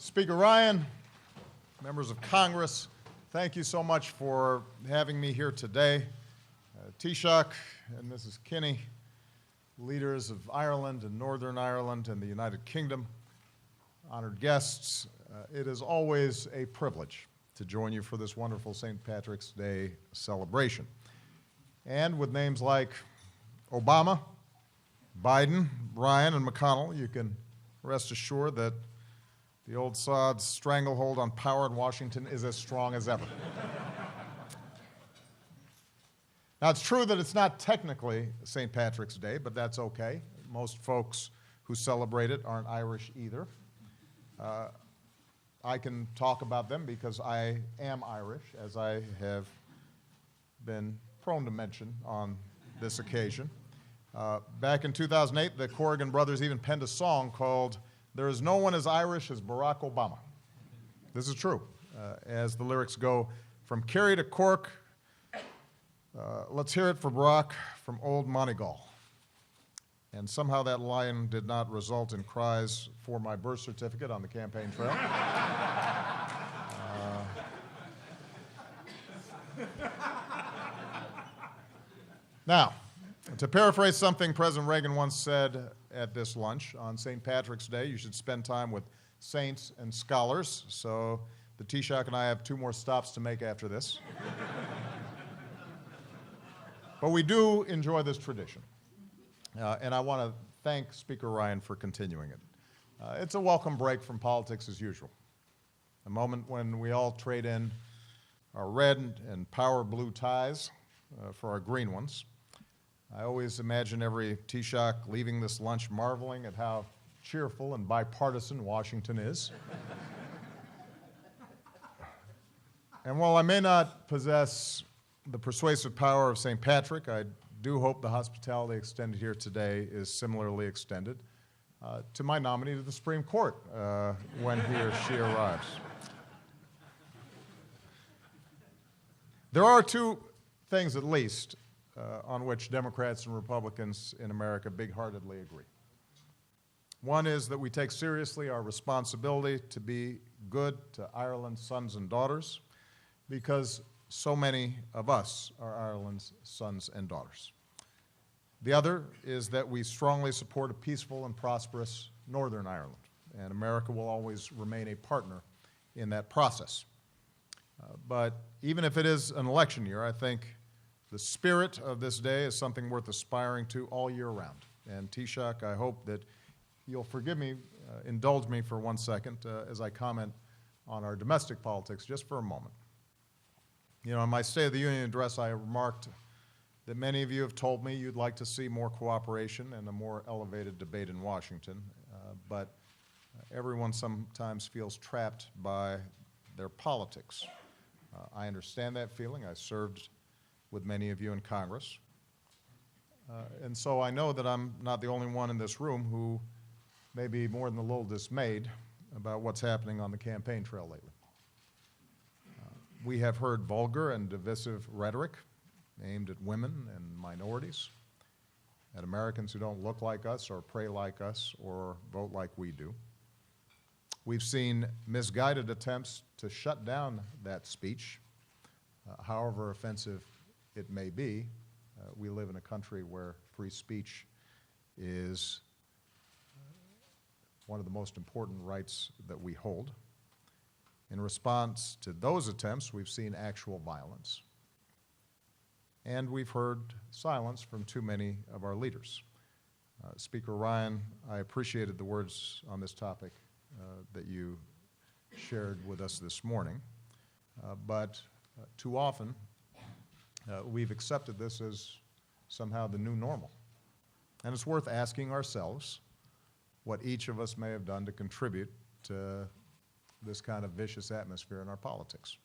Speaker Ryan, members of Congress, thank you so much for having me here today. Taoiseach and Mrs. Kinney, leaders of Ireland and Northern Ireland and the United Kingdom, honored guests, it is always a privilege to join you for this wonderful St. Patrick's Day celebration. And with names like Obama, Biden, Ryan, and McConnell, you can rest assured that the old sod's stranglehold on power in Washington is as strong as ever. Now, it's true that it's not technically St. Patrick's Day, but that's okay. Most folks who celebrate it aren't Irish either. I can talk about them because I am Irish, as I have been prone to mention on this occasion. Back in 2008, the Corrigan brothers even penned a song called "There is No One as Irish as Barack Obama." This is true. As the lyrics go, from Kerry to Cork, let's hear it for Barack from old Moneygall. And somehow that line did not result in cries for my birth certificate on the campaign trail. Now, to paraphrase something President Reagan once said at this lunch, on St. Patrick's Day, you should spend time with saints and scholars. So the Taoiseach and I have 2 more stops to make after this. But we do enjoy this tradition. And I want to thank Speaker Ryan for continuing it. It's a welcome break from politics as usual. A moment when we all trade in our red and power blue ties for our green ones. I always imagine every Taoiseach leaving this lunch marveling at how cheerful and bipartisan Washington is. And while I may not possess the persuasive power of St. Patrick, I do hope the hospitality extended here today is similarly extended to my nominee to the Supreme Court when he or she arrives. There are 2 things at least on which Democrats and Republicans in America big-heartedly agree. One is that we take seriously our responsibility to be good to Ireland's sons and daughters, because so many of us are Ireland's sons and daughters. The other is that we strongly support a peaceful and prosperous Northern Ireland, and America will always remain a partner in that process. But even if it is an election year, I think the spirit of this day is something worth aspiring to all year round. And Taoiseach, I hope that you'll forgive me, indulge me for 1 second as I comment on our domestic politics just for a moment. You know, in my State of the Union address, I remarked that many of you have told me you'd like to see more cooperation and a more elevated debate in Washington, but everyone sometimes feels trapped by their politics. I understand that feeling. I served with many of you in Congress. And so I know that I'm not the only one in this room who may be more than a little dismayed about what's happening on the campaign trail lately. We have heard vulgar and divisive rhetoric aimed at women and minorities, at Americans who don't look like us or pray like us or vote like we do. We've seen misguided attempts to shut down that speech, however offensive it may be. We live in a country where free speech is one of the most important rights that we hold. In response to those attempts, we've seen actual violence. And we've heard silence from too many of our leaders. Speaker Ryan, I appreciated the words on this topic that you shared with us this morning, but too often we've accepted this as somehow the new normal. And it's worth asking ourselves what each of us may have done to contribute to this kind of vicious atmosphere in our politics.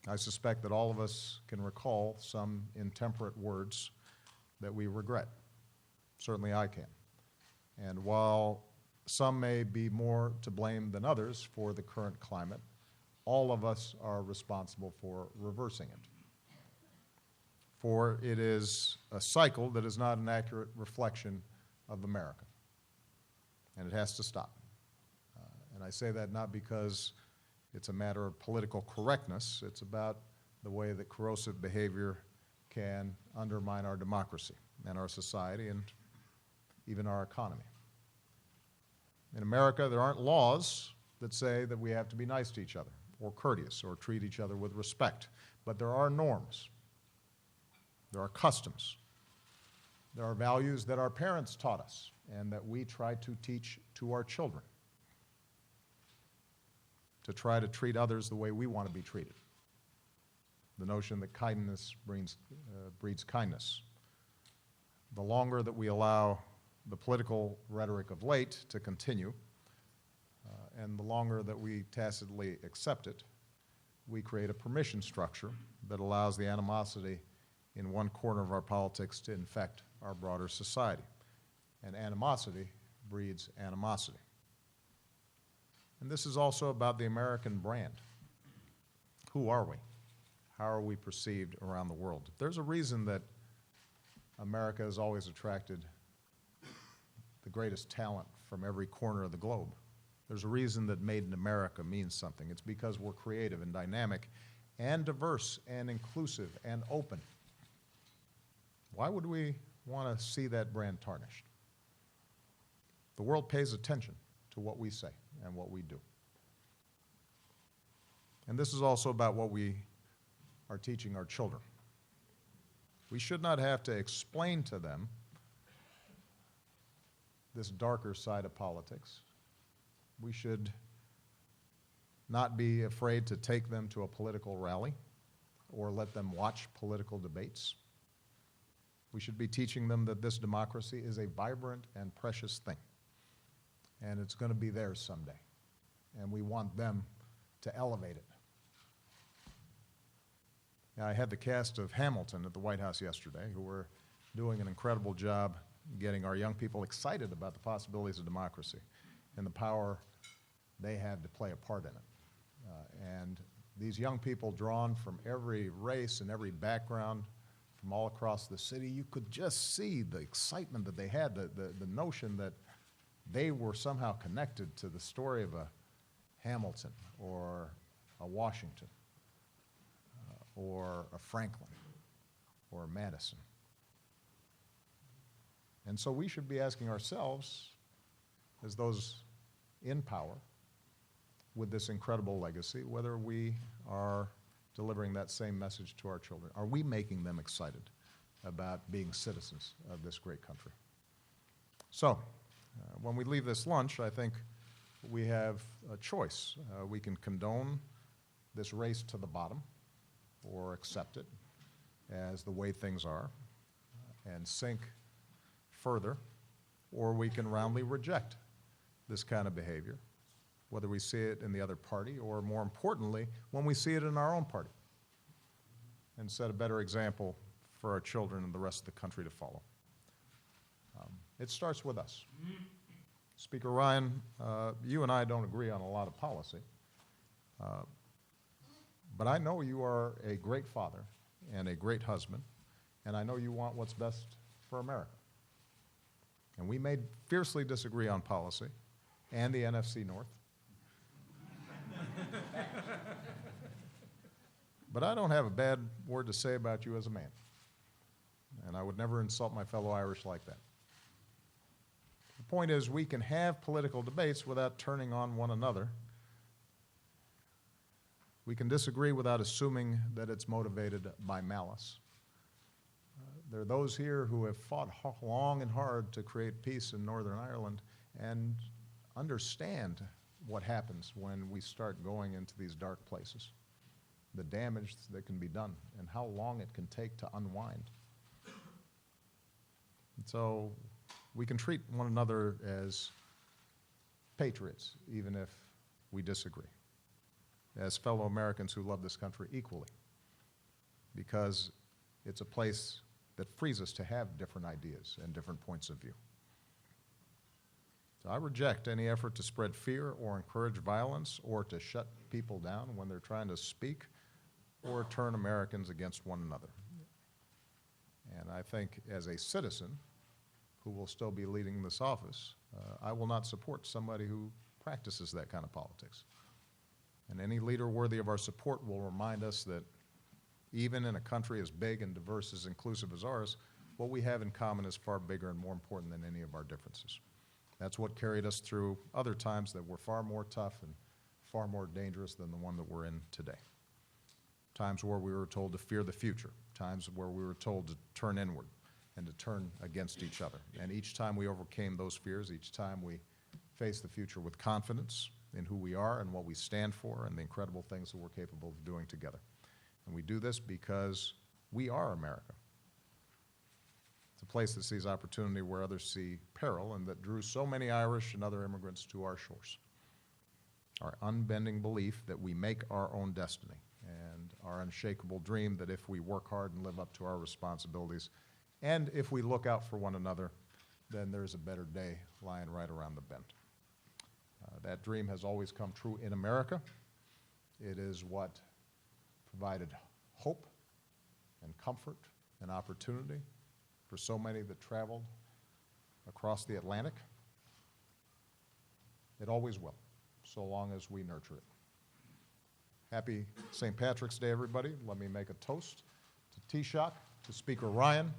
I suspect that all of us can recall some intemperate words that we regret. Certainly I can. And while some may be more to blame than others for the current climate, all of us are responsible for reversing it. For it is a cycle that is not an accurate reflection of America. And it has to stop. And I say that not because it's a matter of political correctness. It's about the way that corrosive behavior can undermine our democracy and our society and even our economy. In America, there aren't laws that say that we have to be nice to each other or courteous or treat each other with respect. But there are norms. There are customs. There are values that our parents taught us and that we try to teach to our children, to try to treat others the way we want to be treated. The notion that kindness breeds kindness. The longer that we allow the political rhetoric of late to continue, and the longer that we tacitly accept it, we create a permission structure that allows the animosity in one corner of our politics to infect our broader society. And animosity breeds animosity. And this is also about the American brand. Who are we? How are we perceived around the world? There's a reason that America has always attracted the greatest talent from every corner of the globe. There's a reason that Made in America means something. It's because we're creative and dynamic and diverse and inclusive and open. Why would we want to see that brand tarnished? The world pays attention to what we say and what we do. And this is also about what we are teaching our children. We should not have to explain to them this darker side of politics. We should not be afraid to take them to a political rally or let them watch political debates. We should be teaching them that this democracy is a vibrant and precious thing, and it's going to be theirs someday, and we want them to elevate it. Now, I had the cast of Hamilton at the White House yesterday, who were doing an incredible job getting our young people excited about the possibilities of democracy and the power they have to play a part in it. And these young people, drawn from every race and every background from all across the city, you could just see the excitement that they had, the notion that they were somehow connected to the story of a Hamilton or a Washington or a Franklin or a Madison. And so we should be asking ourselves, as those in power with this incredible legacy, whether we are delivering that same message to our children. Are we making them excited about being citizens of this great country? So, when we leave this lunch, I think we have a choice. We can condone this race to the bottom or accept it as the way things are and sink further, or we can roundly reject this kind of behavior, whether we see it in the other party or, more importantly, when we see it in our own party, and set a better example for our children and the rest of the country to follow. It starts with us. Speaker Ryan, you and I don't agree on a lot of policy, but I know you are a great father and a great husband, and I know you want what's best for America. And we may fiercely disagree on policy and the NFC North. But I don't have a bad word to say about you as a man. And I would never insult my fellow Irish like that. The point is, we can have political debates without turning on one another. We can disagree without assuming that it's motivated by malice. There are those here who have fought long and hard to create peace in Northern Ireland and understand what happens when we start going into these dark places, the damage that can be done, and how long it can take to unwind. And so we can treat one another as patriots, even if we disagree, as fellow Americans who love this country equally, because it's a place that frees us to have different ideas and different points of view. So I reject any effort to spread fear or encourage violence or to shut people down when they're trying to speak or turn Americans against one another. And I think as a citizen who will still be leading this office, I will not support somebody who practices that kind of politics. And any leader worthy of our support will remind us that even in a country as big and diverse, as inclusive as ours, what we have in common is far bigger and more important than any of our differences. That's what carried us through other times that were far more tough and far more dangerous than the one that we're in today. Times where we were told to fear the future, times where we were told to turn inward and to turn against each other. And each time we overcame those fears, each time we faced the future with confidence in who we are and what we stand for and the incredible things that we're capable of doing together. And we do this because we are America. It's a place that sees opportunity where others see peril and that drew so many Irish and other immigrants to our shores. Our unbending belief that we make our own destiny and our unshakable dream that if we work hard and live up to our responsibilities and if we look out for one another, then there's a better day lying right around the bend. That dream has always come true in America. It is what provided hope and comfort and opportunity for so many that traveled across the Atlantic. It always will, so long as we nurture it. Happy St. Patrick's Day, everybody. Let me make a toast to Taoiseach, to Speaker Ryan,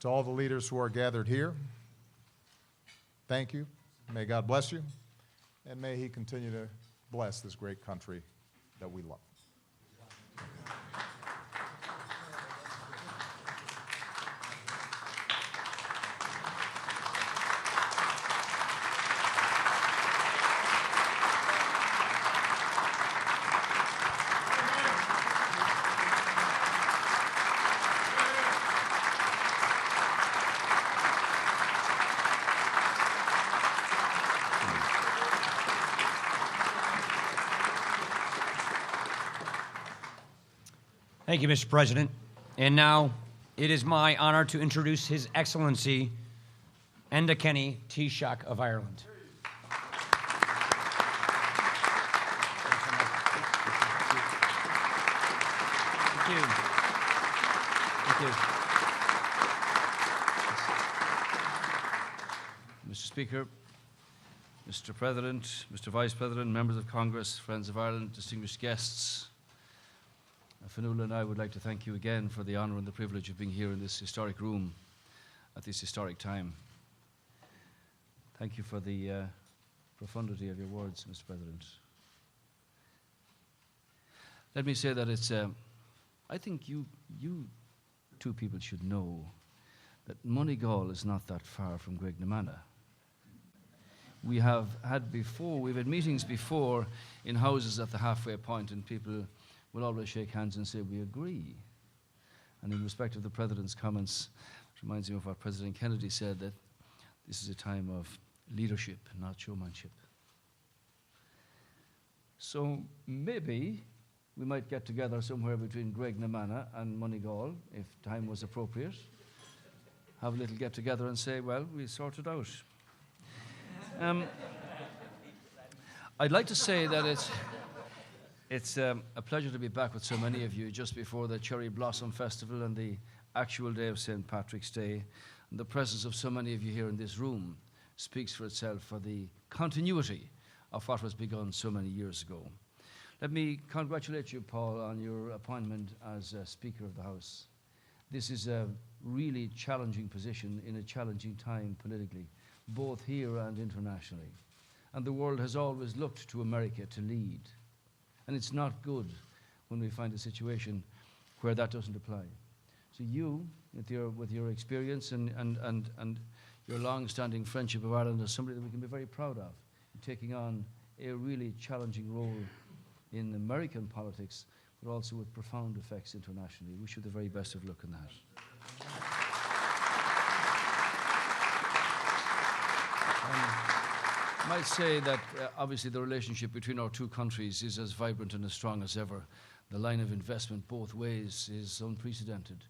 to all the leaders who are gathered here. Thank you. May God bless you, and may He continue to bless this great country that we love. Thank you, Mr. President. And now it is my honor to introduce His Excellency Enda Kenny, Taoiseach of Ireland. Thank you. Thank you. Mr. Speaker, Mr. President, Mr. Vice President, members of Congress, friends of Ireland, distinguished guests, Fionnuala and I would like to thank you again for the honour and the privilege of being here in this historic room at this historic time. Thank you for the profundity of your words, Mr. President. Let me say that it's, I think you two people should know that Moneygall is not that far from Graiguenamanagh. We've had meetings before in houses at the halfway point, and people will always shake hands and say, we agree. And in respect of the President's comments, it reminds me of what President Kennedy said, that this is a time of leadership, not showmanship. So maybe we might get together somewhere between Graiguenamanagh and Moneygall, if time was appropriate, have a little get together and say, well, we sorted out. I'd like to say that it's a pleasure to be back with so many of you just before the Cherry Blossom Festival and the actual day of St. Patrick's Day. And the presence of so many of you here in this room speaks for itself for the continuity of what was begun so many years ago. Let me congratulate you, Paul, on your appointment as Speaker of the House. This is a really challenging position in a challenging time politically, both here and internationally. And the world has always looked to America to lead. And it's not good when we find a situation where that doesn't apply. So you, with your experience and your long-standing friendship of Ireland, is somebody that we can be very proud of, in taking on a really challenging role in American politics, but also with profound effects internationally. We wish you the very best of luck in that. I might say that obviously the relationship between our two countries is as vibrant and as strong as ever. The line of investment both ways is unprecedented.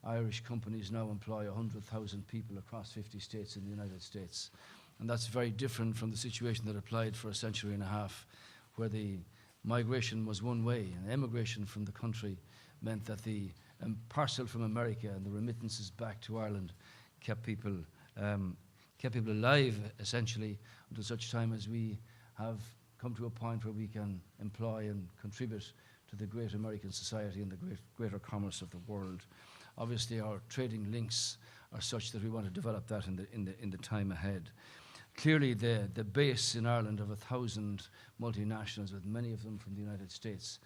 Irish companies now employ 100,000 people across 50 states in the United States. And that's very different from the situation that applied for a century and a half, where the migration was one way, and emigration from the country meant that the parcel from America and the remittances back to Ireland kept people kept people alive, essentially, until such time as we have come to a point where we can employ and contribute to the great American society and the greater commerce of the world. Obviously, our trading links are such that we want to develop that in the time ahead. Clearly, the base in Ireland of 1,000 multinationals, with many of them from the United States,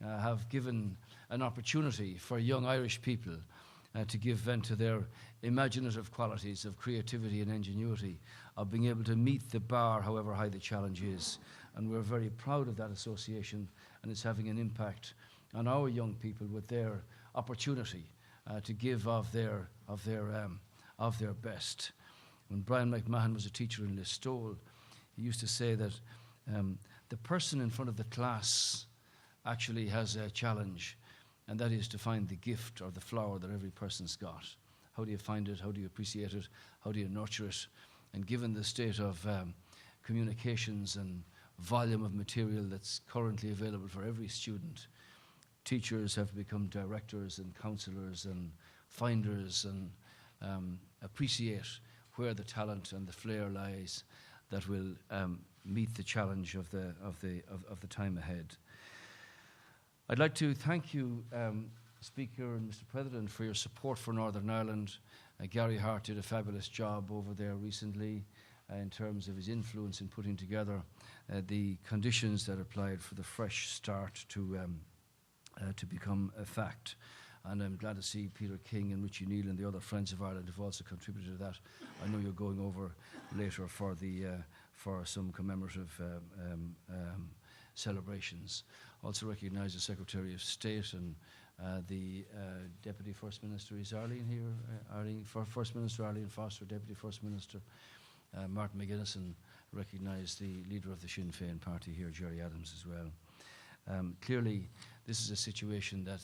have given an opportunity for young Irish people to give vent to their imaginative qualities of creativity and ingenuity, of being able to meet the bar however high the challenge is. And we're very proud of that association, and it's having an impact on our young people with their opportunity to give of their best. When Brian McMahon was a teacher in Listowel, he used to say that the person in front of the class actually has a challenge, and that is to find the gift or the flower that every person's got. How do you find it? How do you appreciate it? How do you nurture it? And given the state of communications and volume of material that's currently available for every student, teachers have become directors and counselors and finders and appreciate where the talent and the flair lies that will meet the challenge of the time ahead. I'd like to thank you, Speaker and Mr. President, for your support for Northern Ireland. Gary Hart did a fabulous job over there recently in terms of his influence in putting together the conditions that applied for the fresh start to become a fact. And I'm glad to see Peter King and Richie Neal and the other Friends of Ireland have also contributed to that. I know you're going over later for some commemorative celebrations. Also recognise the Secretary of State and the Deputy First Minister. Is Arlene here? First Minister Arlene Foster, Deputy First Minister Martin McGuinness, and recognise the leader of the Sinn Féin party here, Gerry Adams, as well. Clearly, this is a situation that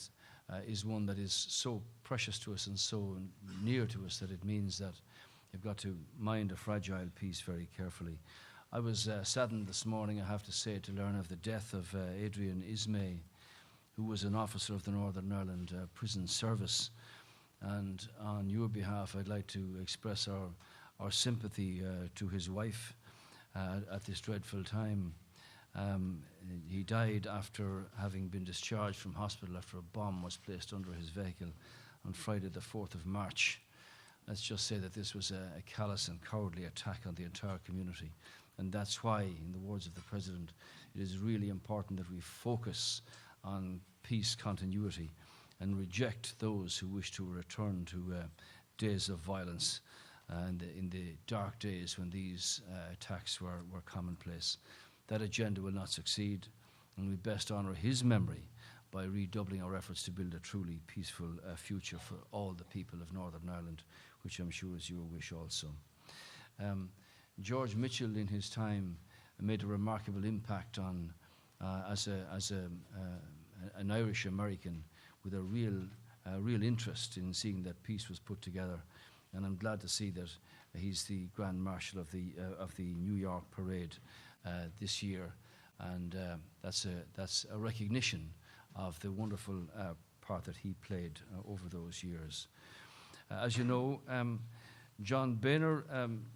is one that is so precious to us and so near to us that it means that you've got to mind a fragile piece very carefully. I was saddened this morning, I have to say, to learn of the death of Adrian Ismay, who was an officer of the Northern Ireland Prison Service. And on your behalf, I'd like to express our sympathy to his wife at this dreadful time. He died after having been discharged from hospital after a bomb was placed under his vehicle on Friday the 4th of March. Let's just say that this was a callous and cowardly attack on the entire community. And that's why, in the words of the President, it is really important that we focus on peace continuity and reject those who wish to return to days of violence in the dark days when these attacks were commonplace. That agenda will not succeed, and we best honour his memory by redoubling our efforts to build a truly peaceful future for all the people of Northern Ireland, which I'm sure is your wish also. George Mitchell, in his time, made a remarkable impact on as an Irish American with a real interest in seeing that peace was put together, and I'm glad to see that he's the Grand Marshal of the New York Parade this year, and that's a recognition of the wonderful part that he played over those years. As you know, John Boehner,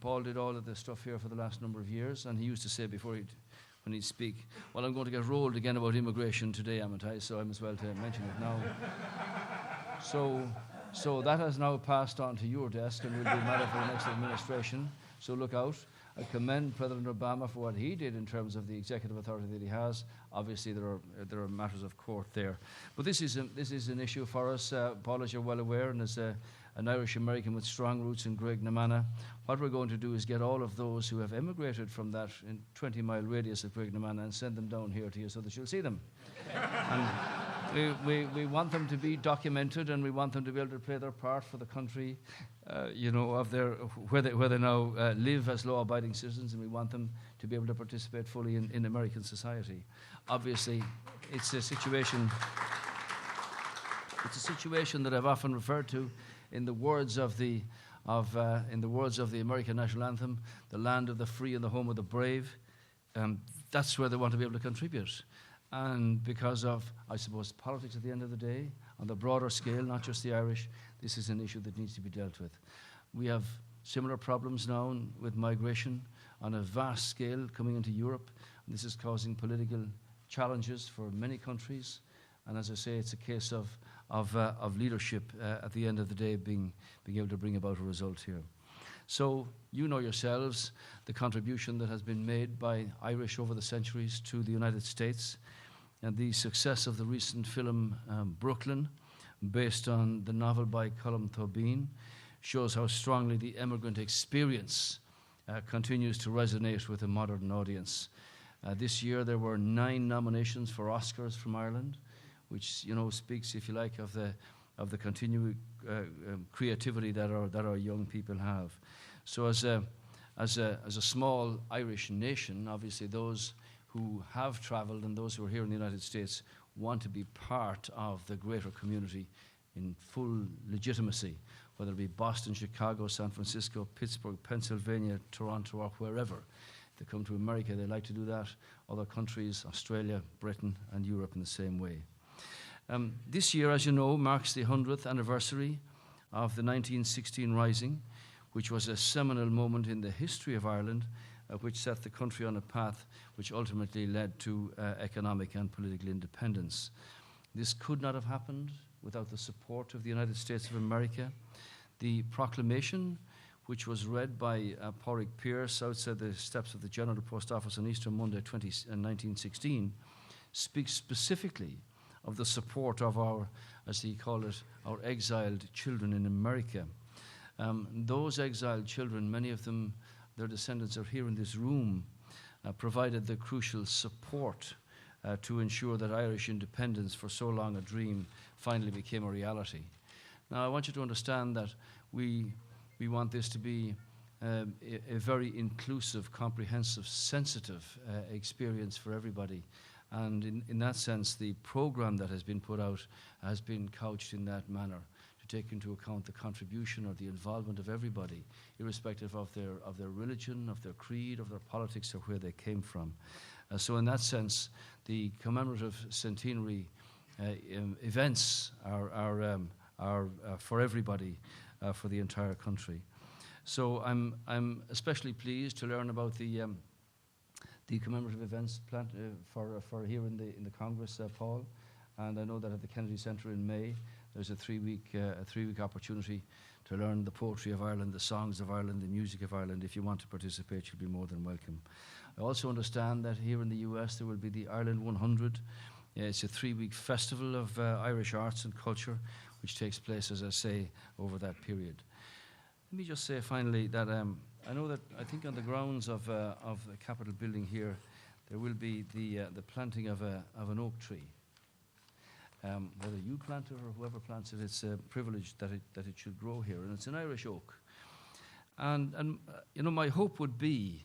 Paul did all of this stuff here for the last number of years, and he used to say when he'd speak, well, I'm going to get rolled again about immigration today, haven't I? So I might as well mention it now. So that has now passed on to your desk and will be a matter for the next administration. So look out. I commend President Obama for what he did in terms of the executive authority that he has. Obviously, there are matters of court there, but this is an issue for us, Paul, as you're well aware, and as an Irish American with strong roots in Graiguenamanagh. What we're going to do is get all of those who have emigrated from that 20-mile radius of Graiguenamanagh and send them down here to you so that you'll see them. And we want them to be documented, and we want them to be able to play their part for the country, of where they now live as law-abiding citizens, and we want them to be able to participate fully in American society. Obviously, it's a situation that I've often referred to in the words of the American national anthem, "The land of the free and the home of the brave." That's where they want to be able to contribute. And because of, I suppose, politics at the end of the day, on the broader scale, not just the Irish, this is an issue that needs to be dealt with. We have similar problems now with migration on a vast scale coming into Europe. And this is causing political challenges for many countries. And as I say, it's a case of leadership at the end of the day being able to bring about a result here. So you know yourselves the contribution that has been made by Irish over the centuries to the United States, and the success of the recent film Brooklyn, based on the novel by Colm Tóibín, shows how strongly the immigrant experience continues to resonate with a modern audience. This year there were 9 nominations for Oscars from Ireland, which speaks, if you like, of the continued creativity that our young people have. So as a small Irish nation, obviously those who have travelled and those who are here in the United States want to be part of the greater community in full legitimacy, whether it be Boston, Chicago, San Francisco, Pittsburgh, Pennsylvania, Toronto, or wherever. If they come to America, they like to do that. Other countries, Australia, Britain, and Europe in the same way. This year, as you know, marks the 100th anniversary of the 1916 Rising, which was a seminal moment in the history of Ireland, which set the country on a path which ultimately led to economic and political independence. This could not have happened without the support of the United States of America. The proclamation, which was read by Pádraig Pearse outside the steps of the General Post Office on Easter Monday 1916, speaks specifically of the support of our, as he called it, our exiled children in America. Those exiled children, many of them, their descendants are here in this room, provided the crucial support to ensure that Irish independence, for so long a dream, finally became a reality. Now, I want you to understand that we want this to be a very inclusive, comprehensive, sensitive experience for everybody. And in that sense, the program that has been put out has been couched in that manner, to take into account the contribution or the involvement of everybody, irrespective of their religion, of their creed, of their politics, or where they came from. So in that sense, the commemorative centenary events are for everybody, for the entire country. So I'm especially pleased to learn about the commemorative events planned for here in the Congress, Paul. And I know that at the Kennedy Centre in May, there's a three-week opportunity to learn the poetry of Ireland, the songs of Ireland, the music of Ireland. If you want to participate, you'll be more than welcome. I also understand that here in the US there will be the Ireland 100. It's a 3-week festival of Irish arts and culture, which takes place, as I say, over that period. Let me just say finally that I know that I think on the grounds of the Capitol building here, there will be the planting of an oak tree. Whether you plant it or whoever plants it, it's a privilege that it should grow here, and it's an Irish oak. And my hope would be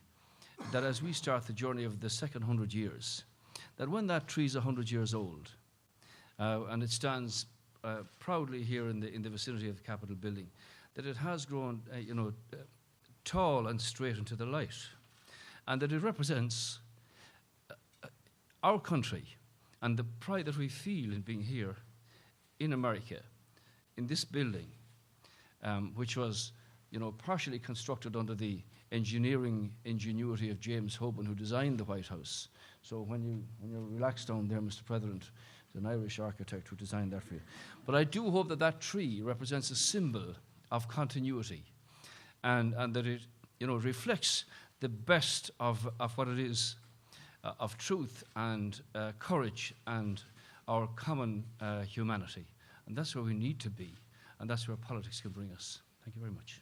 that as we start the journey of the second 100 years, that when that tree is 100 years old, and it stands proudly here in the vicinity of the Capitol building, that it has grown, tall and straight into the light, and that it represents our country and the pride that we feel in being here in America, in this building, which was, partially constructed under the engineering ingenuity of James Hoban, who designed the White House. So when you're relaxed down there, Mr. President, it's an Irish architect who designed that for you. But I do hope that that tree represents a symbol of continuity, and that it, reflects the best of what it is, of truth and courage and our common humanity. And that's where we need to be, and that's where politics can bring us. Thank you very much.